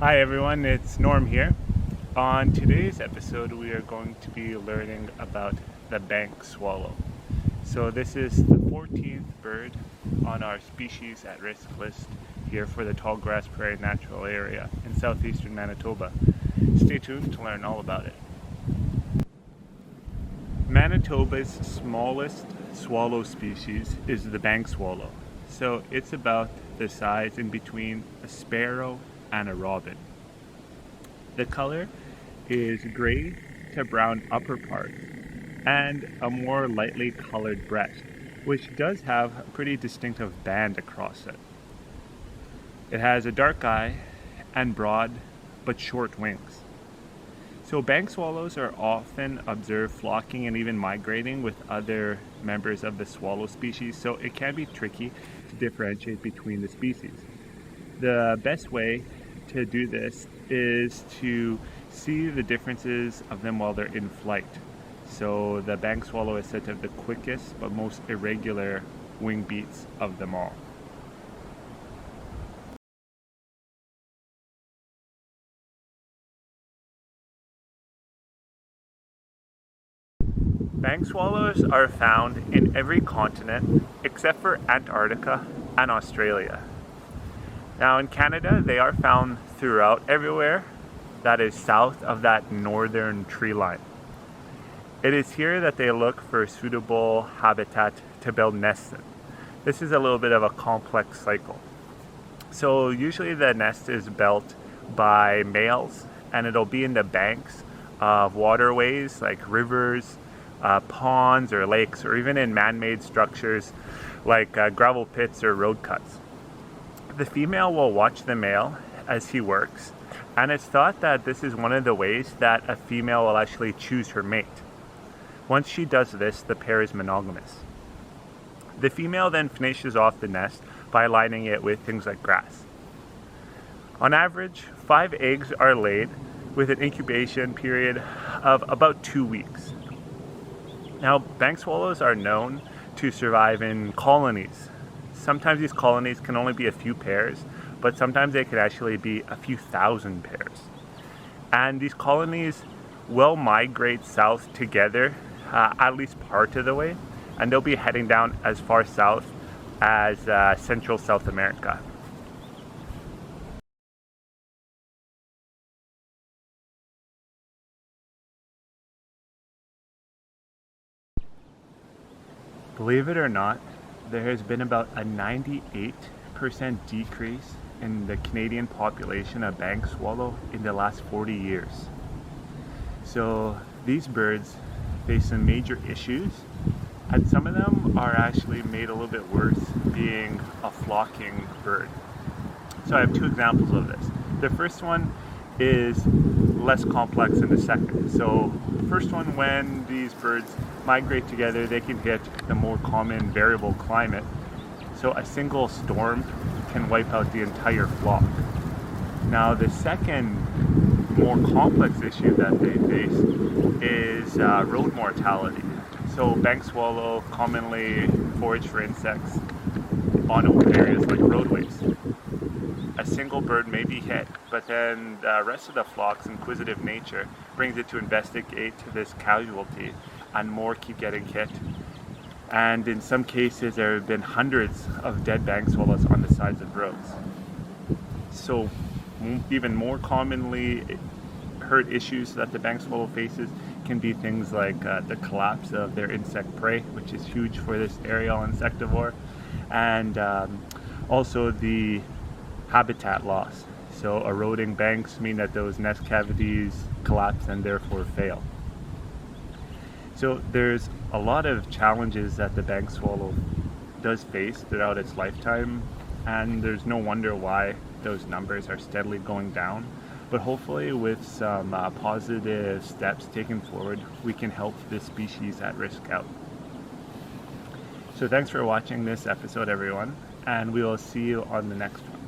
Hi everyone, it's Norm here. On today's episode, we are going to be learning about the bank swallow. So this is the 14th bird on our species at risk list here for the tallgrass prairie natural area in southeastern Manitoba. Stay tuned to learn all about it. Manitoba's smallest swallow species is the bank swallow. So it's about the size in between a sparrow and a robin. The color is gray to brown upper part and a more lightly colored breast, which does have a pretty distinctive band across it. It has a dark eye and broad but short wings. So bank swallows are often observed flocking and even migrating with other members of the swallow species, so it can be tricky to differentiate between the species. The best way to do this is to see the differences of them while they're in flight. So the bank swallow is said to have the quickest but most irregular wing beats of them all. Bank swallows are found in every continent except for Antarctica and Australia. Now in Canada, they are found throughout everywhere that is south of that northern tree line. It is here that they look for suitable habitat to build nests in. This is a little bit of a complex cycle. So usually the nest is built by males and it'll be in the banks of waterways like rivers, ponds or lakes, or even in man-made structures like gravel pits or road cuts. The female will watch the male as he works, and it's thought that this is one of the ways that a female will actually choose her mate. Once she does this, the pair is monogamous. The female then finishes off the nest by lining it with things like grass. On average, 5 eggs are laid with an incubation period of about 2 weeks. Now, bank swallows are known to survive in colonies. Sometimes these colonies can only be a few pairs, but sometimes they can actually be a few thousand pairs. And these colonies will migrate south together at least part of the way, and they'll be heading down as far south as Central South America. Believe it or not, there has been about a 98% decrease in the Canadian population of bank swallow in the last 40 years. So these birds face some major issues, and some of them are actually made a little bit worse being a flocking bird. So I have 2 examples of this. The first one is less complex than the second. So the first one, when these birds migrate together, they can hit the more common variable climate. So a single storm can wipe out the entire flock. Now the second more complex issue that they face is road mortality. So bank swallow commonly forage for insects on open areas like roadways. A single bird may be hit, but then the rest of the flock's inquisitive nature brings it to investigate this casualty, and more keep getting hit. And in some cases, there have been hundreds of dead bank swallows on the sides of roads. So even more commonly heard issues that the bank swallow faces can be things like the collapse of their insect prey, which is huge for this aerial insectivore, and also the habitat loss. So eroding banks mean that those nest cavities collapse and therefore fail. So there's a lot of challenges that the bank swallow does face throughout its lifetime, and there's no wonder why those numbers are steadily going down. But hopefully with some positive steps taken forward, we can help this species at risk out. So thanks for watching this episode, everyone, and we will see you on the next one.